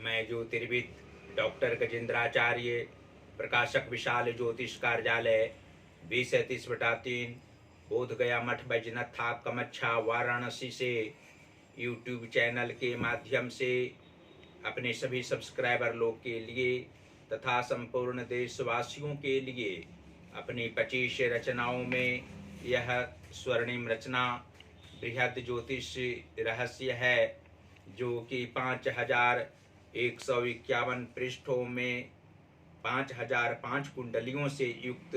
मैं ज्योतिर्विद डॉक्टर गजेंद्राचार्य, प्रकाशक विशाल ज्योतिष कार्यालय 2037/3 बोधगया मठ बैजनाथ था कमच्छा वाराणसी से यूट्यूब चैनल के माध्यम से अपने सभी सब्सक्राइबर लोग के लिए तथा संपूर्ण देशवासियों के लिए अपनी 25 रचनाओं में यह स्वर्णिम रचना बृहद ज्योतिष रहस्य है, जो कि 5151 पृष्ठों में 5005 कुंडलियों से युक्त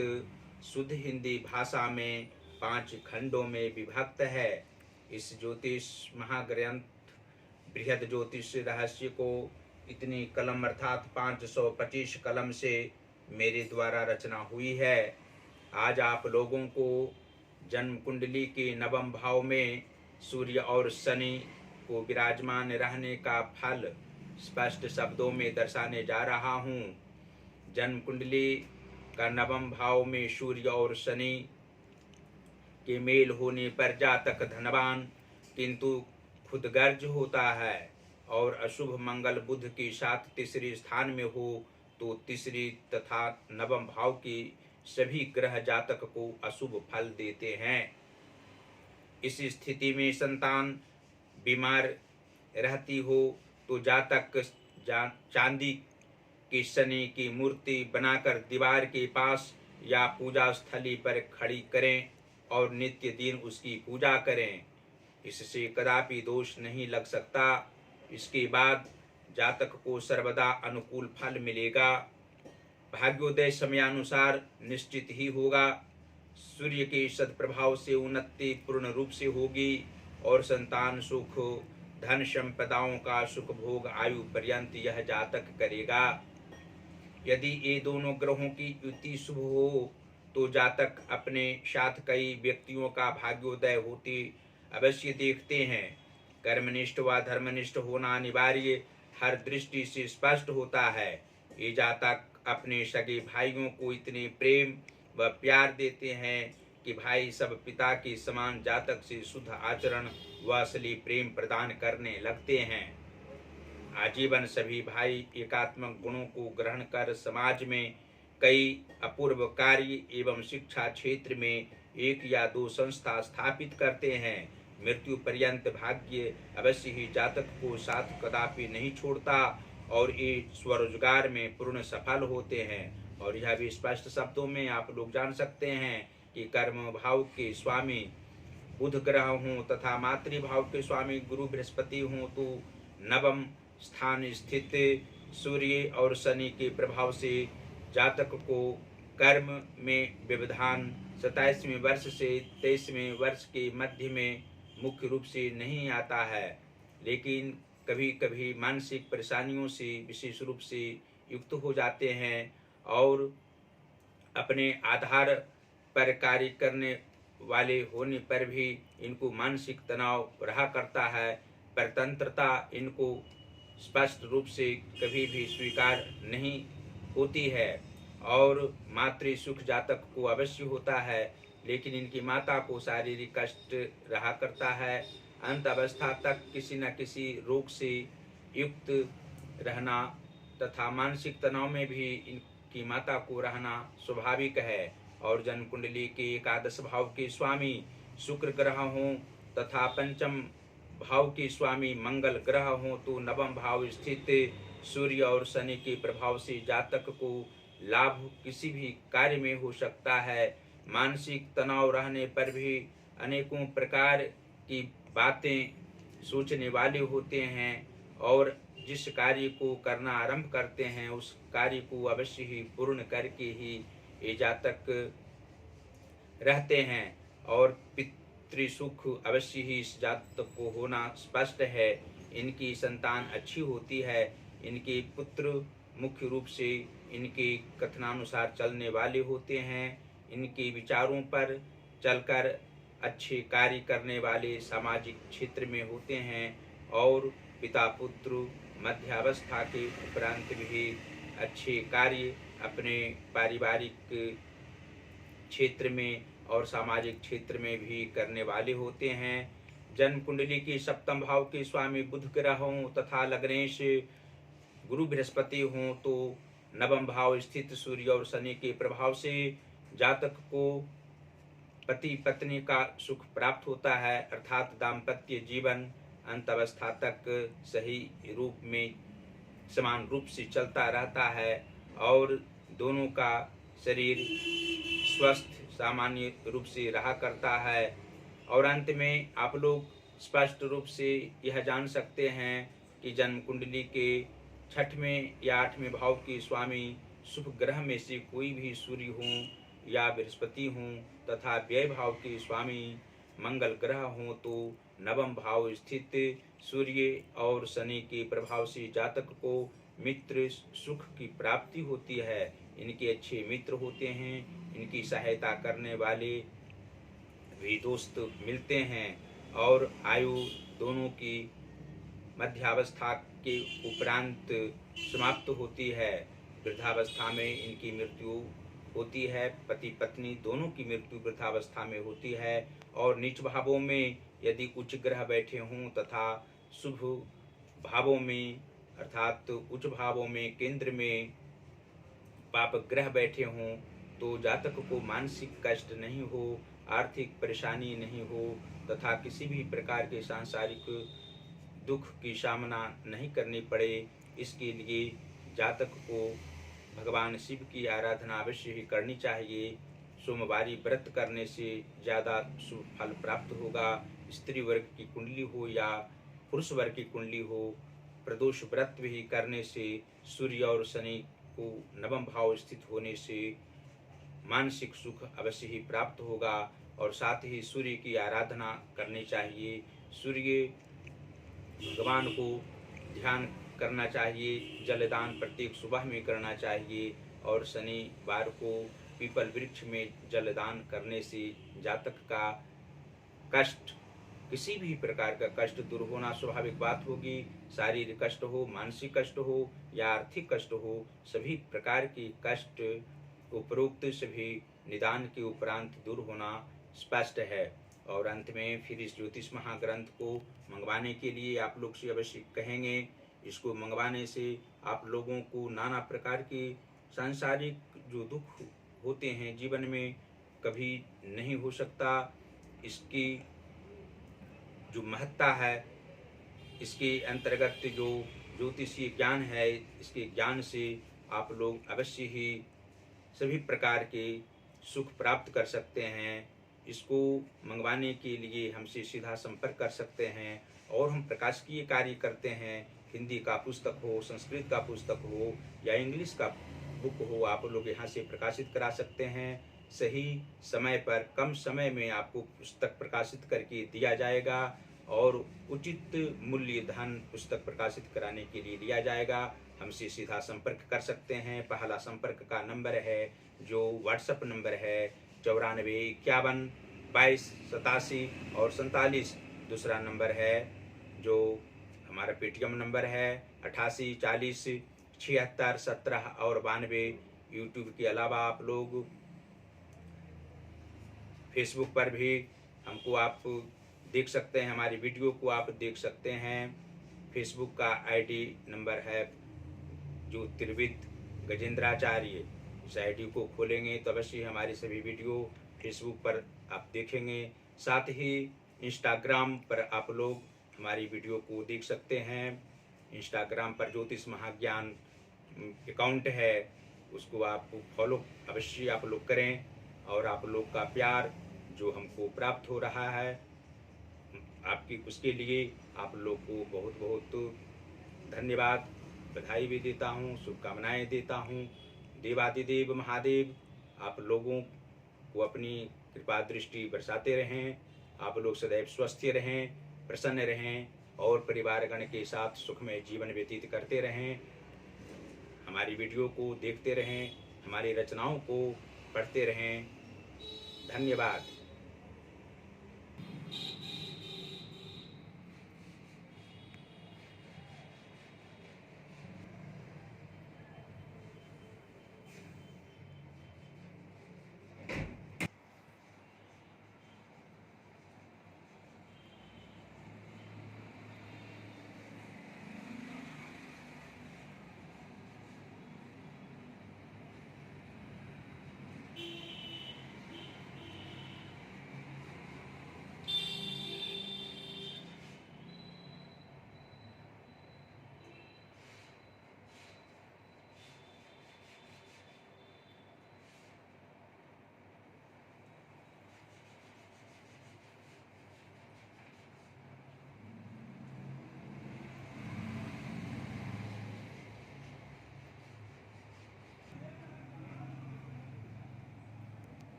शुद्ध हिंदी भाषा में 5 खंडों में विभक्त है। इस ज्योतिष महाग्रंथ बृहद ज्योतिष रहस्य को इतनी कलम अर्थात 525 कलम से मेरे द्वारा रचना हुई है। आज आप लोगों को जन्म कुंडली के नवम भाव में सूर्य और शनि को विराजमान रहने का फल स्पष्ट शब्दों में दर्शाने जा रहा हूँ। जन्म कुंडली का नवम भाव में सूर्य और शनि के मेल होने पर जातक धनवान किंतु खुदगर्ज होता है, और अशुभ मंगल बुध के साथ तीसरे स्थान में हो तो तीसरी तथा नवम भाव की सभी ग्रह जातक को अशुभ फल देते हैं। इस स्थिति में संतान बीमार रहती हो तो जातक चांदी की शनि की मूर्ति बनाकर दीवार के पास या पूजा स्थली पर खड़ी करें और नित्य दिन उसकी पूजा करें। इससे कदापि दोष नहीं लग सकता। इसके बाद जातक को सर्वदा अनुकूल फल मिलेगा। भाग्योदय समयानुसार निश्चित ही होगा। सूर्य के सद्प्रभाव से उन्नति पूर्ण रूप से होगी और संतान सुख, धन संपदाओं का सुख भोग आयु पर्यंत यह जातक करेगा। यदि ये दोनों ग्रहों की युति शुभ हो तो जातक अपने साथ कई व्यक्तियों का भाग्योदय होते अवश्य देखते हैं। कर्मनिष्ठ व धर्मनिष्ठ होना अनिवार्य हर दृष्टि से स्पष्ट होता है। ये जातक अपने सगे भाइयों को इतने प्रेम व प्यार देते हैं कि भाई सब पिता के समान जातक से शुद्ध आचरण व असली प्रेम प्रदान करने लगते हैं। आजीवन सभी भाई एकात्मक गुणों को ग्रहण कर समाज में कई अपूर्व कार्य एवं शिक्षा क्षेत्र में 1 या 2 संस्था स्थापित करते हैं। मृत्यु पर्यंत भाग्य अवश्य ही जातक को साथ कदापि नहीं छोड़ता और ये स्वरोजगार में पूर्ण सफल होते हैं। और यह भी स्पष्ट शब्दों में आप लोग जान सकते हैं कि कर्म भाव के स्वामी बुध ग्रह हों तथा मातृभाव के स्वामी गुरु बृहस्पति हों तो नवम स्थान स्थित सूर्य और शनि के प्रभाव से जातक को कर्म में व्यवधान 27वें वर्ष से 23वें वर्ष के मध्य में मुख्य रूप से नहीं आता है, लेकिन कभी कभी मानसिक परेशानियों से विशेष रूप से युक्त हो जाते हैं और अपने आधार पर कार्य करने वाले होने पर भी इनको मानसिक तनाव रहा करता है। परतंत्रता इनको स्पष्ट रूप से कभी भी स्वीकार नहीं होती है और मातृ सुख जातक को अवश्य होता है, लेकिन इनकी माता को शारीरिक कष्ट रहा करता है। अंत अवस्था तक किसी न किसी रोग से युक्त रहना तथा मानसिक तनाव में भी इनकी माता को रहना स्वाभाविक है। और जन्म कुंडली के एकादश भाव के स्वामी शुक्र ग्रह हों तथा पंचम भाव के स्वामी मंगल ग्रह हों तो नवम भाव स्थित सूर्य और शनि के प्रभाव से जातक को लाभ किसी भी कार्य में हो सकता है। मानसिक तनाव रहने पर भी अनेकों प्रकार की बातें सोचने वाले होते हैं और जिस कार्य को करना आरंभ करते हैं उस कार्य को अवश्य ही पूर्ण करके ही ये जातक रहते हैं और पितृसुख अवश्य ही इस जातक को होना स्पष्ट है। इनकी संतान अच्छी होती है। इनके पुत्र मुख्य रूप से इनके कथनानुसार चलने वाले होते हैं। इनके विचारों पर चलकर अच्छे कार्य करने वाले सामाजिक क्षेत्र में होते हैं और पिता पुत्र मध्यावस्था के उपरांत भी अच्छे कार्य अपने पारिवारिक क्षेत्र में और सामाजिक क्षेत्र में भी करने वाले होते हैं। जन्म कुंडली के सप्तम भाव के स्वामी बुध ग्रह हों तथा लग्नेश गुरु बृहस्पति हों तो नवम भाव स्थित सूर्य और शनि के प्रभाव से जातक को पति पत्नी का सुख प्राप्त होता है, अर्थात दाम्पत्य जीवन अंत अवस्था तक सही रूप में समान रूप से चलता रहता है और दोनों का शरीर स्वस्थ सामान्य रूप से रहा करता है। और अंत में आप लोग स्पष्ट रूप से यह जान सकते हैं कि जन्म कुंडली के 6वें या 8वें भाव के स्वामी शुभ ग्रह में से कोई भी सूर्य हों या बृहस्पति हों तथा व्यय भाव के स्वामी मंगल ग्रह हों तो नवम भाव स्थित सूर्य और शनि के प्रभाव से जातक को मित्र सुख की प्राप्ति होती है। इनके अच्छे मित्र होते हैं, इनकी सहायता करने वाले भी दोस्त मिलते हैं और आयु दोनों की मध्यावस्था के उपरांत समाप्त होती है। वृद्धावस्था में इनकी मृत्यु होती है, पति पत्नी दोनों की मृत्यु वृद्धावस्था में होती है। और नीच भावों में यदि उच्च ग्रह बैठे हों तथा शुभ भावों में अर्थात उच्च भावों में केंद्र में पाप ग्रह बैठे हों तो जातक को मानसिक कष्ट नहीं हो, आर्थिक परेशानी नहीं हो तथा किसी भी प्रकार के सांसारिक दुख की सामना नहीं करनी पड़े। इसके लिए जातक को भगवान शिव की आराधना अवश्य ही करनी चाहिए। सोमवारी व्रत करने से ज़्यादा शुभ फल प्राप्त होगा। स्त्री वर्ग की कुंडली हो या पुरुष वर्ग की कुंडली हो, प्रदोष व्रत भी करने से सूर्य और शनि को नवम भाव स्थित होने से मानसिक सुख अवश्य ही प्राप्त होगा। और साथ ही सूर्य की आराधना करनी चाहिए। सूर्य भगवान को ध्यान करना चाहिए, जलदान प्रत्येक सुबह में करना चाहिए और शनिवार को पीपल वृक्ष में जलदान करने से जातक का कष्ट, किसी भी प्रकार का कष्ट दूर होना स्वाभाविक बात होगी। शारीरिक कष्ट हो, मानसिक कष्ट हो या आर्थिक कष्ट हो, सभी प्रकार की कष्ट उपरोक्त सभी निदान के उपरांत दूर होना स्पष्ट है। और अंत में फिर इस ज्योतिष महाग्रंथ को मंगवाने के लिए आप लोग से अवश्य कहेंगे। इसको मंगवाने से आप लोगों को नाना प्रकार के सांसारिक जो दुख होते हैं जीवन में कभी नहीं हो सकता। इसकी जो महत्ता है, इसके अंतर्गत जो ज्योतिषीय ज्ञान है, इसके ज्ञान से आप लोग अवश्य ही सभी प्रकार के सुख प्राप्त कर सकते हैं। इसको मंगवाने के लिए हमसे सीधा संपर्क कर सकते हैं और हम प्रकाशकीय कार्य करते हैं। हिंदी का पुस्तक हो, संस्कृत का पुस्तक हो या इंग्लिश का बुक हो, आप लोग यहाँ से प्रकाशित करा सकते हैं। सही समय पर कम समय में आपको पुस्तक प्रकाशित करके दिया जाएगा और उचित मूल्य धन पुस्तक प्रकाशित कराने के लिए दिया जाएगा। हमसे सीधा संपर्क कर सकते हैं। पहला संपर्क का नंबर है जो व्हाट्सएप नंबर है 94 51 22 87 और 47। दूसरा नंबर है जो हमारा पेटीएम नंबर है 88 40 76 17 और 92। यूट्यूब के अलावा आप लोग फेसबुक पर भी हमको आप देख सकते हैं, हमारी वीडियो को आप देख सकते हैं। फेसबुक का आईडी नंबर है ज्योतिर्विद गजेंद्राचार्य। इस आईडी को खोलेंगे तो अवश्य हमारी सभी वीडियो फेसबुक पर आप देखेंगे। साथ ही इंस्टाग्राम पर आप लोग हमारी वीडियो को देख सकते हैं। इंस्टाग्राम पर ज्योतिष महाज्ञान अकाउंट है, उसको आप फॉलो अवश्य आप लोग करें। और आप लोग का प्यार जो हमको प्राप्त हो रहा है, आपकी उसके लिए आप लोग को बहुत बहुत धन्यवाद, बधाई भी देता हूँ, शुभकामनाएं देता हूँ। देवादिदेव महादेव आप लोगों को अपनी कृपा दृष्टि बरसाते रहें। आप लोग सदैव स्वस्थ रहें, प्रसन्न रहें और परिवारगण के साथ सुखमय जीवन व्यतीत करते रहें। हमारी वीडियो को देखते रहें, हमारी रचनाओं को पढ़ते रहें। धन्यवाद।